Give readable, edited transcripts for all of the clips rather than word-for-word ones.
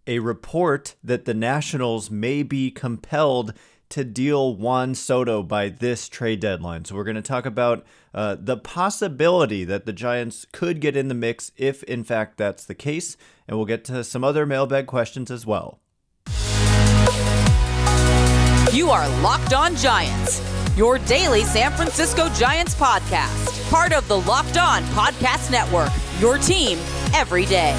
a report that the Nationals may be compelled to deal Juan Soto by this trade deadline. So we're going to talk about the possibility that the Giants could get in the mix if, in fact, that's the case. And we'll get to some other mailbag questions as well. You are Locked On Giants, your daily San Francisco Giants podcast. Part of the Locked On Podcast Network, your team every day.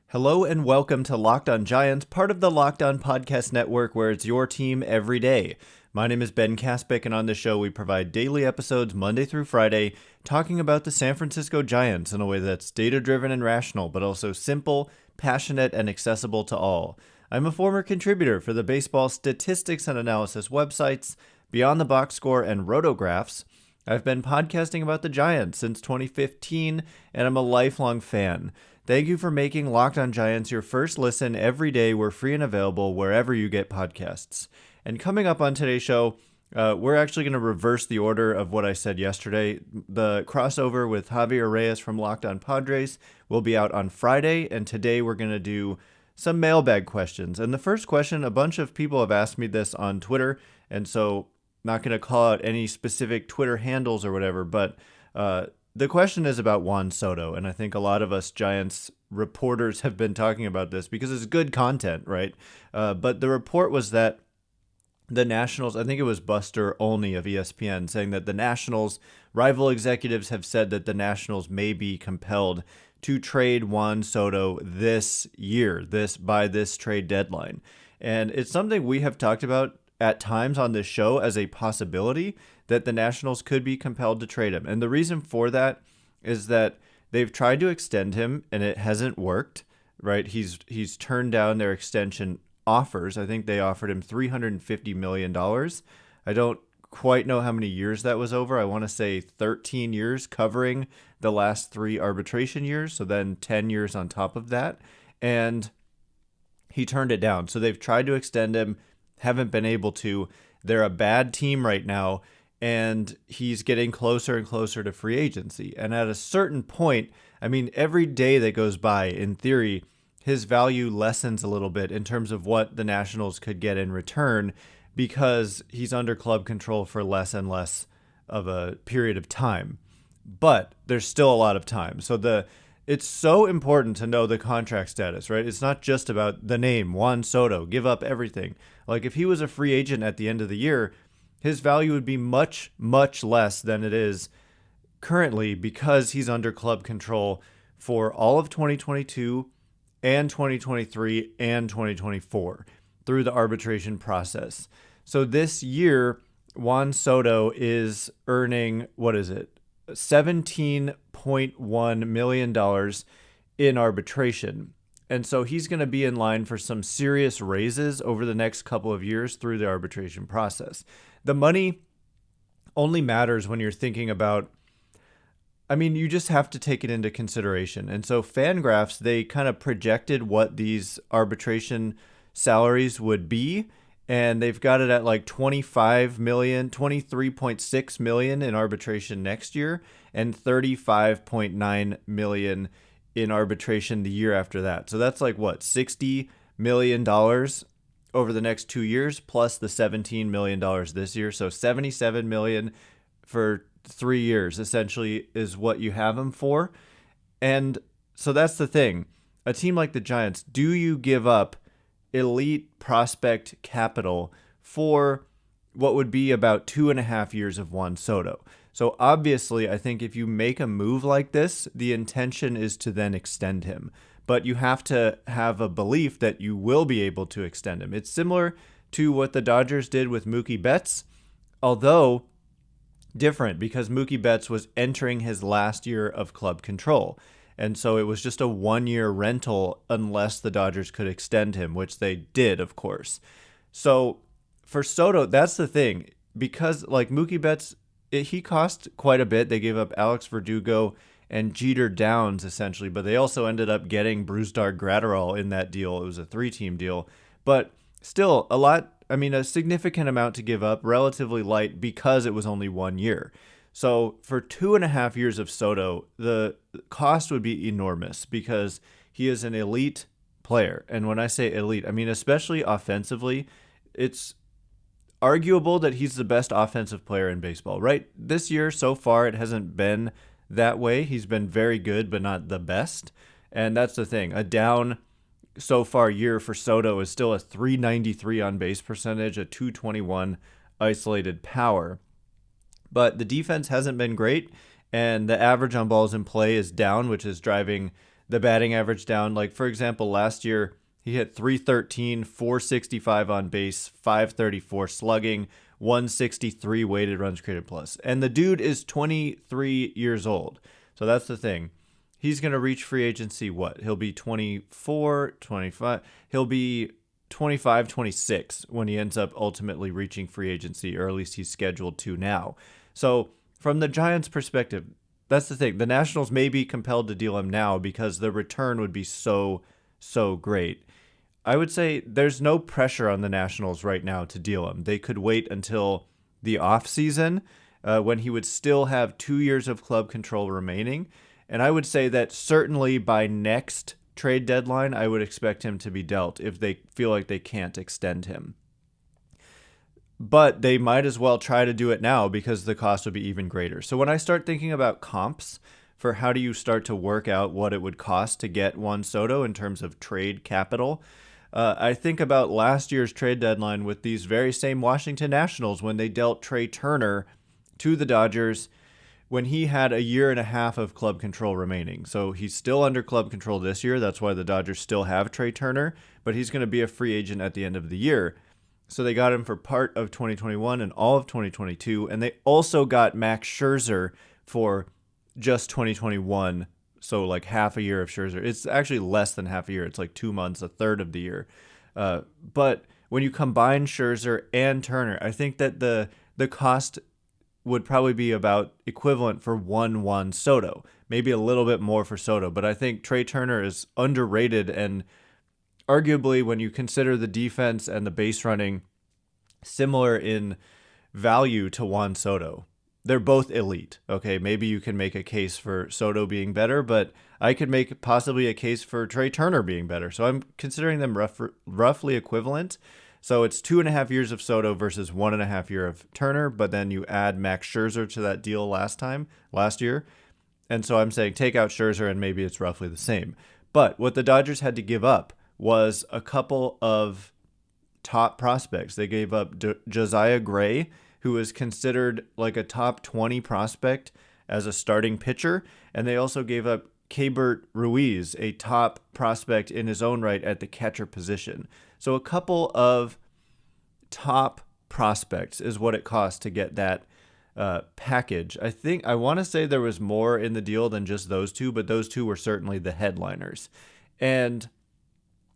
Hello and welcome to Locked On Giants, part of the Locked On Podcast Network, where it's your team every day. My name is Ben Kaspick, and on the show we provide daily episodes Monday through Friday talking about the San Francisco Giants in a way that's data-driven and rational, but also simple, passionate, and accessible to all. I'm a former contributor for the baseball statistics and analysis websites Beyond the Box Score and Rotographs. I've been podcasting about the Giants since 2015, and I'm a lifelong fan. Thank you for making Locked On Giants your first listen every day. We're free and available wherever you get podcasts. And coming up on today's show, we're actually going to reverse the order of what I said yesterday. The crossover with Javier Reyes from Locked On Padres will be out on Friday, and today we're going to do some mailbag questions. And the first question, a bunch of people have asked me this on Twitter, and so not going to call out any specific Twitter handles or whatever, but the question is about Juan Soto, and I think a lot of us Giants reporters have been talking about this because it's good content, right? But the report was that the Nationals, I think it was Buster Olney of ESPN, saying that the Nationals, rival executives have said that the Nationals may be compelled to trade Juan Soto this year, by this trade deadline. And it's something we have talked about at times on this show as a possibility that the Nationals could be compelled to trade him. And the reason for that is that they've tried to extend him and it hasn't worked, right? He's turned down their extension offers. I think they offered him $350 million. I don't quite know how many years that was over. I want to say 13 years covering the last 3 arbitration years. So then 10 years on top of that. And he turned it down. So they've tried to extend him, haven't been able to. They're a bad team right now, and he's getting closer and closer to free agency. And at a certain point, I mean, every day that goes by, in theory, his value lessens a little bit in terms of what the Nationals could get in return because he's under club control for less and less of a period of time. But there's still a lot of time. So it's so important to know the contract status, right? It's not just about the name, Juan Soto, give up everything. Like if he was a free agent at the end of the year, his value would be much, much less than it is currently because he's under club control for all of 2022 and 2023 and 2024 through the arbitration process. So this year, Juan Soto is earning, $17.1 million in arbitration. And so he's going to be in line for some serious raises over the next couple of years through the arbitration process. The money only matters when you're thinking about, I mean, you just have to take it into consideration. And so Fangraphs, they kind of projected what these arbitration salaries would be. And they've got it at like 23.6 million in arbitration next year and 35.9 million in arbitration the year after that. So that's like $60 million over the next 2 years plus the $17 million this year. So $77 million for 3 years essentially is what you have him for. And so that's the thing. A team like the Giants, do you give up elite prospect capital for what would be about 2.5 years of Juan Soto? So obviously, I think if you make a move like this, the intention is to then extend him. But you have to have a belief that you will be able to extend him. It's similar to what the Dodgers did with Mookie Betts, although different because Mookie Betts was entering his last year of club control. And so it was just a 1-year rental unless the Dodgers could extend him, which they did, of course. So for Soto, that's the thing. Because like Mookie Betts, he cost quite a bit. They gave up Alex Verdugo and Jeter Downs, essentially. But they also ended up getting Brusdar Graterol in that deal. It was a 3-team deal. But still, a significant amount to give up, relatively light because it was only 1 year. So for 2.5 years of Soto, the cost would be enormous because he is an elite player. And when I say elite, I mean especially offensively. It's arguable that he's the best offensive player in baseball, right? This year, so far, it hasn't been that way. He's been very good, but not the best. And that's the thing. A down so far year for Soto is still a 393 on base percentage, a 221 isolated power. But the defense hasn't been great, and the average on balls in play is down, which is driving the batting average down. Like, for example, last year, he hit 313, 465 on base, 534 slugging, 163 weighted runs created plus. And the dude is 23 years old. So that's the thing. He's going to reach free agency, what? He'll be 24, 25. He'll be 25, 26 when he ends up ultimately reaching free agency, or at least he's scheduled to now. So from the Giants' perspective, that's the thing. The Nationals may be compelled to deal him now because the return would be so great. I would say there's no pressure on the Nationals right now to deal him. They could wait until the offseason when he would still have 2 years of club control remaining. And I would say that certainly by next trade deadline, I would expect him to be dealt if they feel like they can't extend him. But they might as well try to do it now because the cost would be even greater. So when I start thinking about comps for how do you start to work out what it would cost to get Juan Soto in terms of trade capital, I think about last year's trade deadline with these very same Washington Nationals when they dealt Trey Turner to the Dodgers when he had 1.5 years of club control remaining. So he's still under club control this year. That's why the Dodgers still have Trey Turner, but he's going to be a free agent at the end of the year. So they got him for part of 2021 and all of 2022, and they also got Max Scherzer for just 2021. So like half a year of Scherzer. It's actually less than half a year. It's like 2 months, a third of the year. But when you combine Scherzer and Turner, I think that the cost would probably be about equivalent for Juan Soto. Maybe a little bit more for Soto. But I think Trey Turner is underrated, and arguably when you consider the defense and the base running similar in value to Juan Soto. They're both elite. Okay, maybe you can make a case for Soto being better, but I could make possibly a case for Trey Turner being better. So I'm considering them roughly equivalent. So it's 2.5 years of Soto versus 1.5 year of Turner, but then you add Max Scherzer to that deal last year. And so I'm saying take out Scherzer and maybe it's roughly the same. But what the Dodgers had to give up was a couple of top prospects. They gave up Josiah Gray, who is considered like a top 20 prospect as a starting pitcher. And they also gave up Keibert Ruiz, a top prospect in his own right at the catcher position. So a couple of top prospects is what it costs to get that package. I want to say there was more in the deal than just those two, but those two were certainly the headliners. And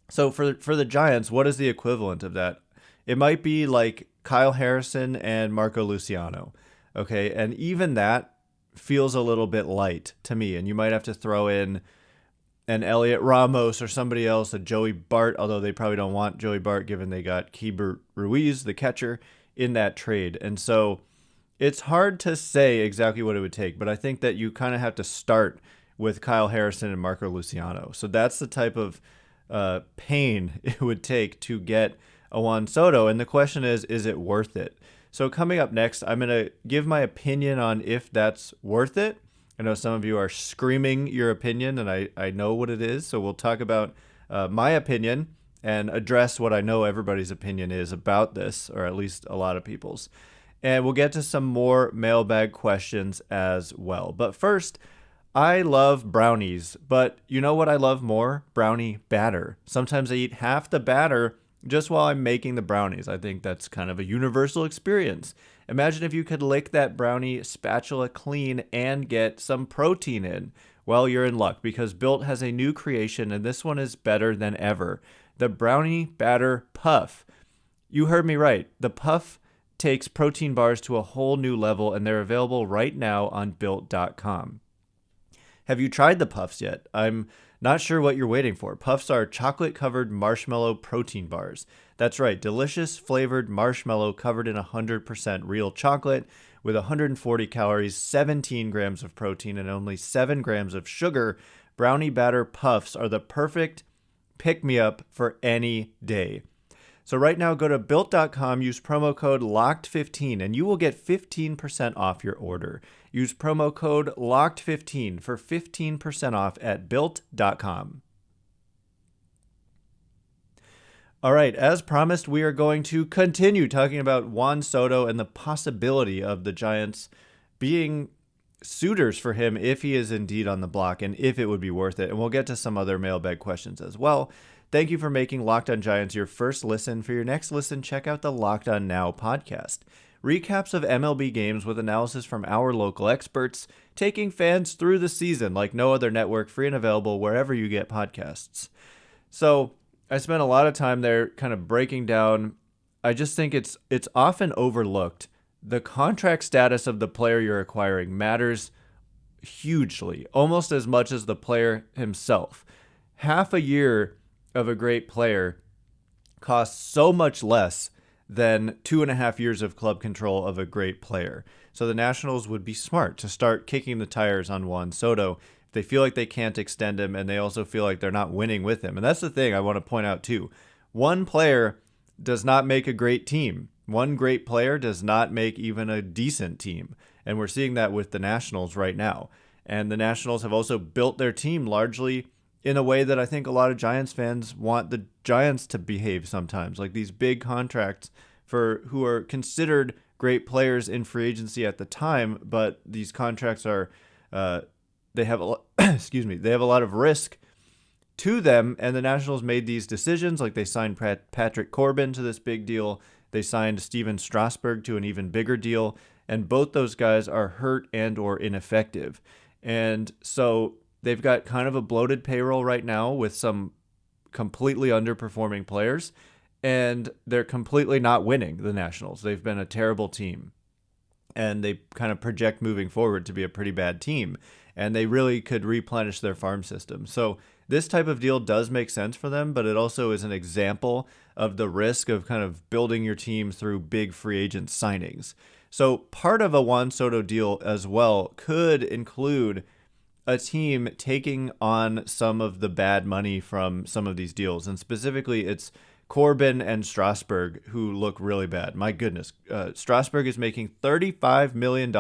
so for the Giants, what is the equivalent of that? It might be like Kyle Harrison and Marco Luciano. Okay, and even that feels a little bit light to me, and you might have to throw in an Elliot Ramos or somebody else, a Joey Bart, although they probably don't want Joey Bart given they got Keibert Ruiz, the catcher, in that trade. And so it's hard to say exactly what it would take, but I think that you kind of have to start with Kyle Harrison and Marco Luciano. So that's the type of pain it would take to get a Juan Soto. And the question is it worth it? So coming up next, I'm going to give my opinion on if that's worth it. I know some of you are screaming your opinion, and I know what it is. So we'll talk about my opinion and address what I know everybody's opinion is about this, or at least a lot of people's. And we'll get to some more mailbag questions as well. But first, I love brownies, but you know what I love more? Brownie batter. Sometimes I eat half the batter just while I'm making the brownies. I think that's kind of a universal experience. Imagine if you could lick that brownie spatula clean and get some protein in. Well, you're in luck because Built has a new creation, and this one is better than ever. The Brownie Batter Puff. You heard me right. The Puff takes protein bars to a whole new level, and they're available right now on Built.com. Have you tried the Puffs yet? I'm not sure what you're waiting for. Puffs are chocolate-covered marshmallow protein bars. That's right, delicious flavored marshmallow covered in 100% real chocolate with 140 calories, 17 grams of protein, and only 7 grams of sugar. Brownie batter puffs are the perfect pick-me-up for any day. So right now, go to Built.com, use promo code LOCKED15, and you will get 15% off your order. Use promo code LOCKED15 for 15% off at Built.com. All right, as promised, we are going to continue talking about Juan Soto and the possibility of the Giants being suitors for him if he is indeed on the block and if it would be worth it. And we'll get to some other mailbag questions as well. Thank you for making Locked On Giants your first listen. For your next listen, check out the Locked On Now podcast. Recaps of MLB games with analysis from our local experts, taking fans through the season like no other network, free and available wherever you get podcasts. So I spent a lot of time there kind of breaking down. I just think it's often overlooked. The contract status of the player you're acquiring matters hugely, almost as much as the player himself. Half a year of a great player costs so much less than 2.5 years of club control of a great player. So the Nationals would be smart to start kicking the tires on Juan Soto if they feel like they can't extend him and they also feel like they're not winning with him. And that's the thing I want to point out too. One player does not make a great team. One great player does not make even a decent team. And we're seeing that with the Nationals right now. And the Nationals have also built their team largely in a way that I think a lot of Giants fans want the Giants to behave sometimes, like these big contracts for who are considered great players in free agency at the time, but these contracts are they have a they have a lot of risk to them, and the Nationals made these decisions, like they signed Patrick Corbin to this big deal, they signed Steven Strasburg to an even bigger deal, and both those guys are hurt and or ineffective. And so they've got kind of a bloated payroll right now with some completely underperforming players, and they're completely not winning, the Nationals. They've been a terrible team, and they kind of project moving forward to be a pretty bad team, and they really could replenish their farm system. So this type of deal does make sense for them, but it also is an example of the risk of kind of building your team through big free agent signings. So part of a Juan Soto deal as well could include a team taking on some of the bad money from some of these deals. And specifically, it's Corbin and Strasburg who look really bad. My goodness. Strasburg is making $35 million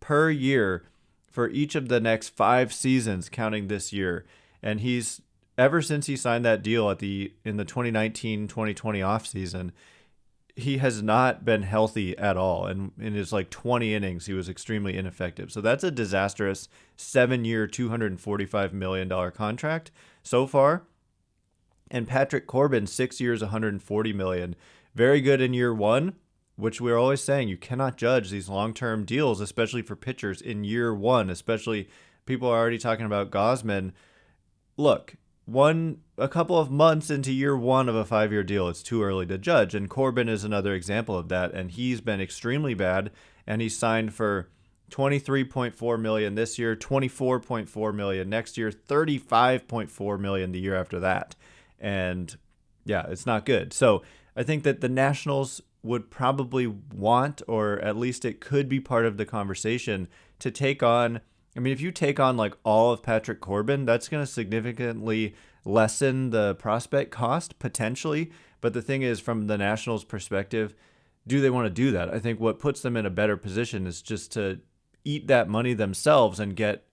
per year for each of the next 5 seasons, counting this year. And he's, ever since he signed that deal in the 2019-2020 offseason, he has not been healthy at all. And in his 20 innings, he was extremely ineffective. So that's a disastrous 7-year, $245 million contract so far. And Patrick Corbin, 6 years, $140 million. Very good in year one, which we're always saying you cannot judge these long-term deals, especially for pitchers in year one, especially people are already talking about Gausman. Look, a couple of months into year one of a 5-year deal, it's too early to judge. And Corbin is another example of that. And he's been extremely bad. And he signed for $23.4 million this year, $24.4 million next year, $35.4 million the year after that. And yeah, it's not good. So I think that the Nationals would probably want, or at least it could be part of the conversation, to take on, I mean, if you take on all of Patrick Corbin, that's going to significantly lessen the prospect cost potentially. But the thing is, from the Nationals' perspective, do they want to do that? I think what puts them in a better position is just to eat that money themselves and get,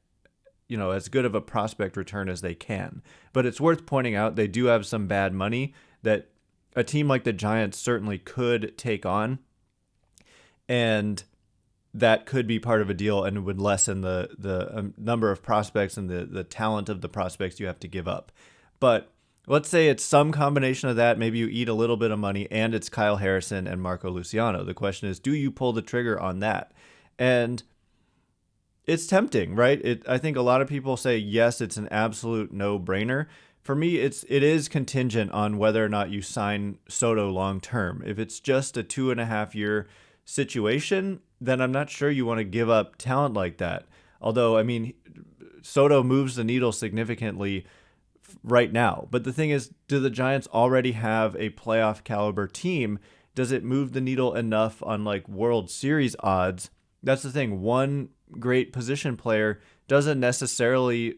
as good of a prospect return as they can. But it's worth pointing out they do have some bad money that a team like the Giants certainly could take on. And that could be part of a deal and would lessen the number of prospects and the talent of the prospects you have to give up. But let's say it's some combination of that. Maybe you eat a little bit of money and it's Kyle Harrison and Marco Luciano. The question is, do you pull the trigger on that? And it's tempting, right? I think a lot of people say, yes, it's an absolute no-brainer. For me, it is contingent on whether or not you sign Soto long-term. If it's just a 2.5-year situation, then I'm not sure you want to give up talent like that. Although, I mean, Soto moves the needle significantly right now. But the thing is, do the Giants already have a playoff caliber team? Does it move the needle enough on World Series odds that's the thing. One great position player doesn't necessarily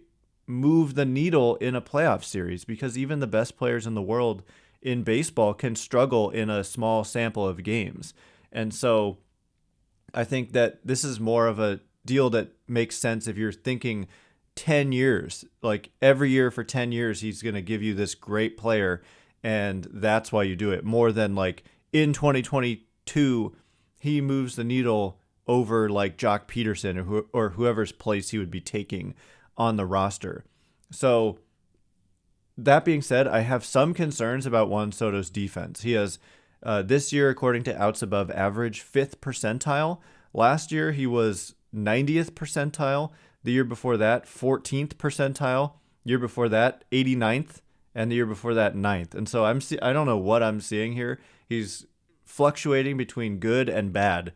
move the needle in a playoff series, because even the best players in the world in baseball can struggle in a small sample of games. And so I think that this is more of a deal that makes sense if you're thinking 10 years, like every year for 10 years, he's going to give you this great player. And that's why you do it, more than like in 2022, he moves the needle over like Jock Peterson or whoever's place he would be taking on the roster. So that being said, I have some concerns about Juan Soto's defense. He has this year, according to outs above average, 5th percentile. Last year, he was 90th percentile. The year before that, 14th percentile. Year before that, 89th. And the year before that, 9th. And so I don't know what I'm seeing here. He's fluctuating between good and bad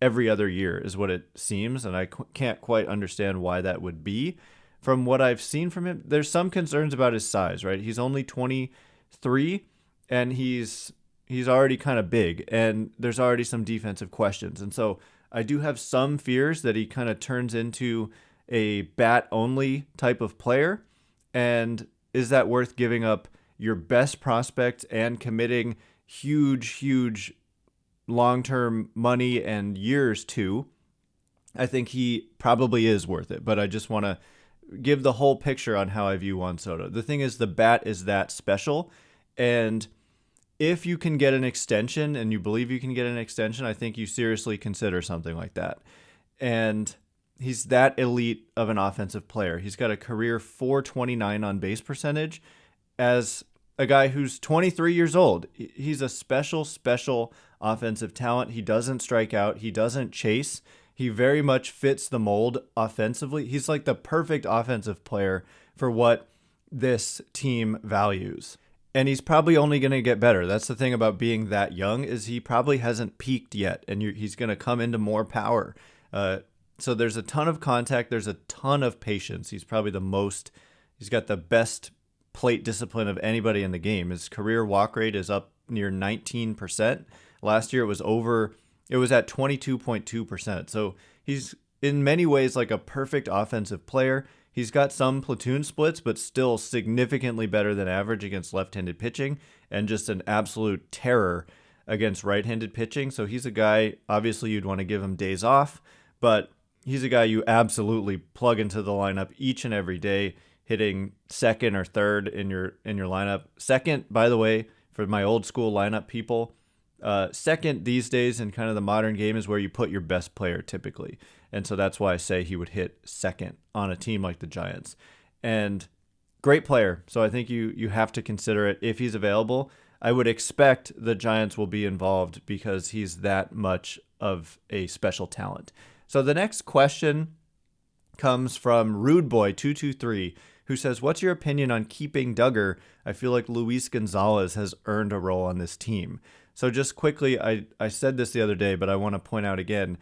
every other year is what it seems. And I can't quite understand why that would be. From what I've seen from him, there's some concerns about his size, right? He's only 23 and he's already kind of big, and there's already some defensive questions. And so I do have some fears that he kind of turns into a bat-only type of player. And is that worth giving up your best prospect and committing huge long-term money and years to? I think he probably is worth it, but I just want to give the whole picture on how I view Juan Soto. The thing is, the bat is that special, and if you can get an extension, and you believe you can get an extension, I think you seriously consider something like that. And he's that elite of an offensive player. He's got a career .429 on base percentage as a guy who's 23 years old. He's a special offensive talent. He doesn't strike out. He doesn't chase. He very much fits the mold offensively. He's like the perfect offensive player for what this team values. And he's probably only going to get better. That's the thing about being that young, is he probably hasn't peaked yet, and he's going to come into more power. So there's a ton of contact. There's a ton of patience. He's probably he's got the best plate discipline of anybody in the game. His career walk rate is up near 19%. Last year it was at 22.2%. So he's in many ways like a perfect offensive player. He's got some platoon splits, but still significantly better than average against left-handed pitching, and just an absolute terror against right-handed pitching. So he's a guy, obviously you'd want to give him days off, but he's a guy you absolutely plug into the lineup each and every day, hitting second or third in your lineup. Second, by the way, for my old school lineup people, second these days in kind of the modern game is where you put your best player typically. And so that's why I say he would hit second on a team like the Giants. And great player. So I think you have to consider it if he's available. I would expect the Giants will be involved because he's that much of a special talent. So the next question comes from RudeBoy223, who says, what's your opinion on keeping Duggar? I feel like Luis González has earned a role on this team. So just quickly, I said this the other day, but I want to point out again,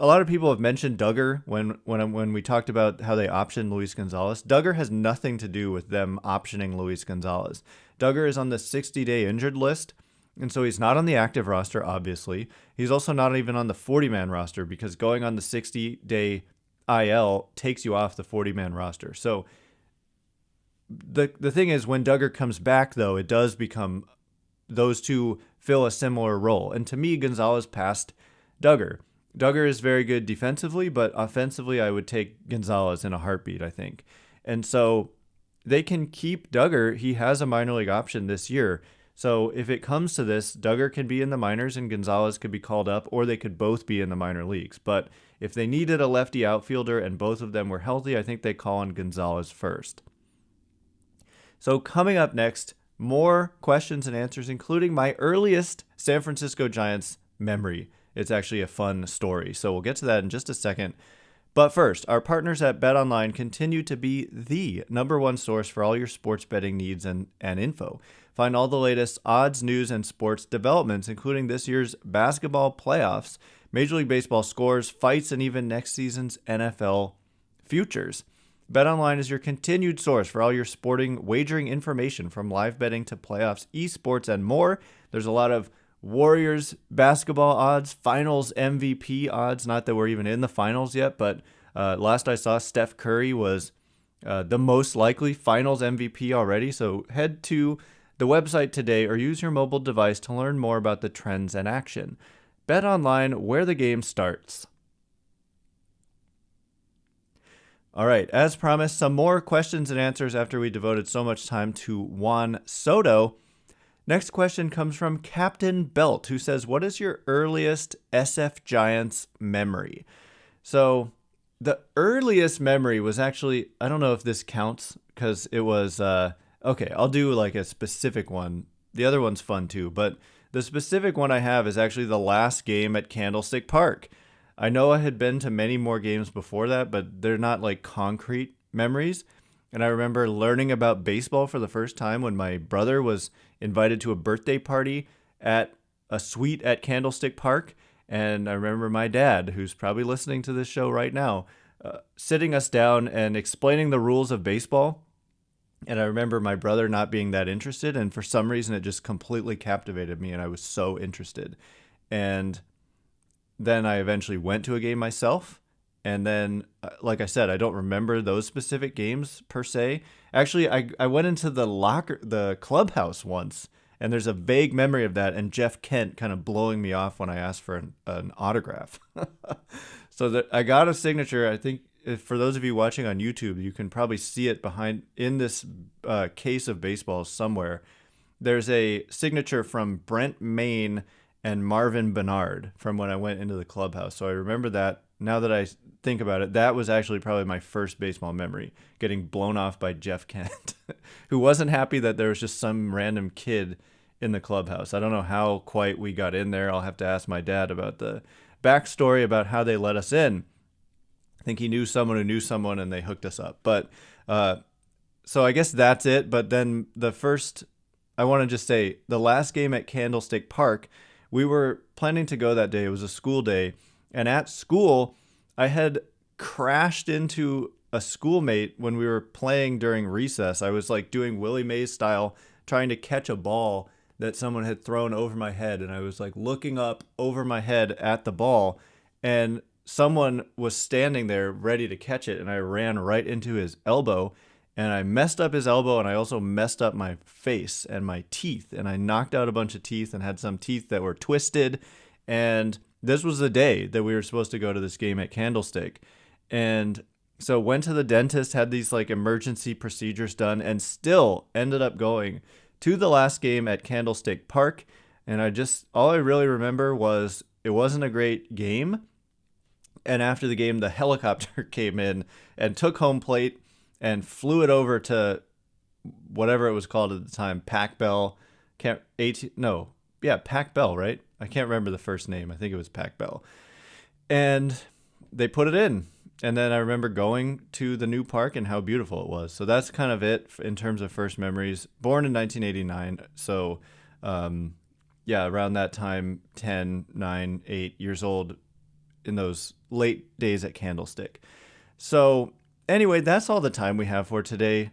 a lot of people have mentioned Duggar when we talked about how they optioned Luis González. Duggar has nothing to do with them optioning Luis González. Duggar is on the 60-day injured list, and so he's not on the active roster, obviously. He's also not even on the 40-man roster, because going on the 60-day IL takes you off the 40-man roster. So the thing is, when Duggar comes back, though, it does become those two fill a similar role. And to me, Gonzalez passed Duggar. Duggar is very good defensively, but offensively, I would take Gonzalez in a heartbeat, I think. And so they can keep Duggar. He has a minor league option this year. So if it comes to this, Duggar can be in the minors and Gonzalez could be called up, or they could both be in the minor leagues. But if they needed a lefty outfielder and both of them were healthy, I think they call on Gonzalez first. So coming up next, more questions and answers, including my earliest San Francisco Giants memory. It's actually a fun story, so we'll get to that in just a second. But first, our partners at BetOnline continue to be the #1 source for all your sports betting needs and info. Find all the latest odds, news, and sports developments, including this year's basketball playoffs, Major League Baseball scores, fights, and even next season's NFL futures. BetOnline is your continued source for all your sporting wagering information, from live betting to playoffs, esports, and more. There's a lot of Warriors basketball odds, finals MVP odds. Not that we're even in the finals yet, but last I saw, Steph Curry was the most likely finals MVP already. So head to the website today or use your mobile device to learn more about the trends and action. Bet online, where the game starts. All right, as promised, some more questions and answers after we devoted so much time to Juan Soto. Next question comes from Captain Belt, who says, what is your earliest SF Giants memory? So the earliest memory was actually, I don't know if this counts because it was, okay, I'll do like a specific one. The other one's fun too, but the specific one I have is actually the last game at Candlestick Park. I know I had been to many more games before that, but they're not like concrete memories. And I remember learning about baseball for the first time when my brother was invited to a birthday party at a suite at Candlestick Park. And I remember my dad, who's probably listening to this show right now, sitting us down and explaining the rules of baseball. And I remember my brother not being that interested. And for some reason, it just completely captivated me. And I was so interested. And then I eventually went to a game myself. And then, like I said, I don't remember those specific games per se. Actually, I went into the clubhouse once, and there's a vague memory of that, and Jeff Kent kind of blowing me off when I asked for an autograph. So I got a signature. I think for those of you watching on YouTube, you can probably see it behind in this case of baseball somewhere. There's a signature from Brent Maine and Marvin Bernard from when I went into the clubhouse. So I remember that. Now that I think about it, that was actually probably my first baseball memory, getting blown off by Jeff Kent, who wasn't happy that there was just some random kid in the clubhouse. I don't know how quite we got in there. I'll have to ask my dad about the backstory about how they let us in. I think he knew someone who knew someone and they hooked us up. But so I guess that's it. But then I want to just say the last game at Candlestick Park, we were planning to go that day. It was a school day. And at school, I had crashed into a schoolmate when we were playing during recess. I was like doing Willie Mays style, trying to catch a ball that someone had thrown over my head. And I was like looking up over my head at the ball, and someone was standing there ready to catch it. And I ran right into his elbow, and I messed up his elbow. And I also messed up my face and my teeth. And I knocked out a bunch of teeth and had some teeth that were twisted. And this was the day that we were supposed to go to this game at Candlestick. And so went to the dentist, had these like emergency procedures done, and still ended up going to the last game at Candlestick Park. And all I really remember was it wasn't a great game. And after the game, the helicopter came in and took home plate and flew it over to whatever it was called at the time, Pac Bell. Pac Bell, right? I can't remember the first name. I think it was Pac Bell. And they put it in. And then I remember going to the new park and how beautiful it was. So that's kind of it in terms of first memories. Born in 1989. So, around that time, 10, 9, 8 years old in those late days at Candlestick. So anyway, that's all the time we have for today.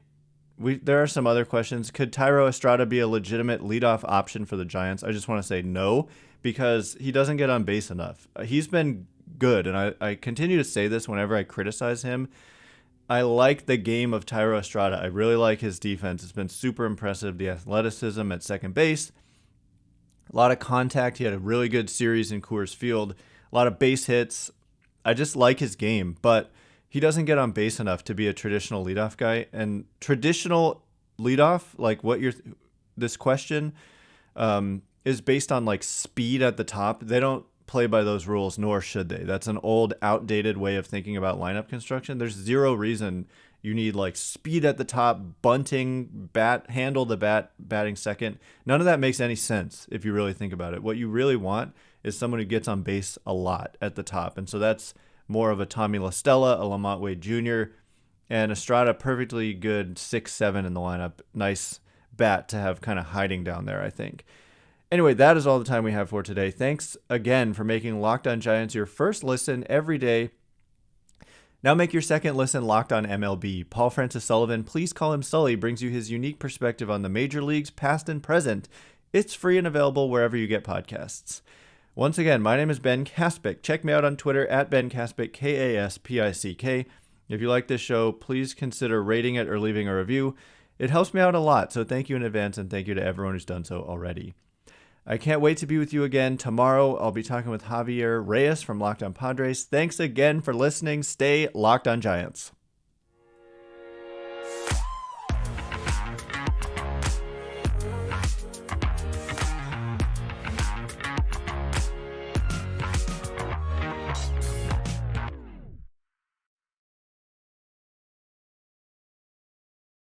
There are some other questions. Could Thairo Estrada be a legitimate leadoff option for the Giants? I just want to say no, because he doesn't get on base enough. He's been good, and I continue to say this whenever I criticize him. I like the game of Thairo Estrada. I really like his defense. It's been super impressive. The athleticism at second base, a lot of contact. He had a really good series in Coors Field, a lot of base hits. I just like his game, but he doesn't get on base enough to be a traditional leadoff guy. And traditional leadoff, like this question is based on like speed at the top. They don't play by those rules, nor should they. That's an old, outdated way of thinking about lineup construction. There's zero reason you need like speed at the top, bunting, handle the batting second. None of that makes any sense if you really think about it. What you really want is someone who gets on base a lot at the top. And so that's more of a Tommy La Stella, a Lamont Wade Jr., and Estrada, perfectly good 6-7 in the lineup. Nice bat to have kind of hiding down there, I think. Anyway, that is all the time we have for today. Thanks again for making Locked On Giants your first listen every day. Now make your second listen Locked On MLB. Paul Francis Sullivan, please call him Sully, brings you his unique perspective on the major leagues, past and present, It's free and available wherever you get podcasts. Once again, my name is Ben Kaspick. Check me out on Twitter at Ben Kaspick, Kaspick. If you like this show, please consider rating it or leaving a review. It helps me out a lot, so thank you in advance, and thank you to everyone who's done so already. I can't wait to be with you again tomorrow. I'll be talking with Javier Reyes from Locked On Padres. Thanks again for listening. Stay Locked On Giants.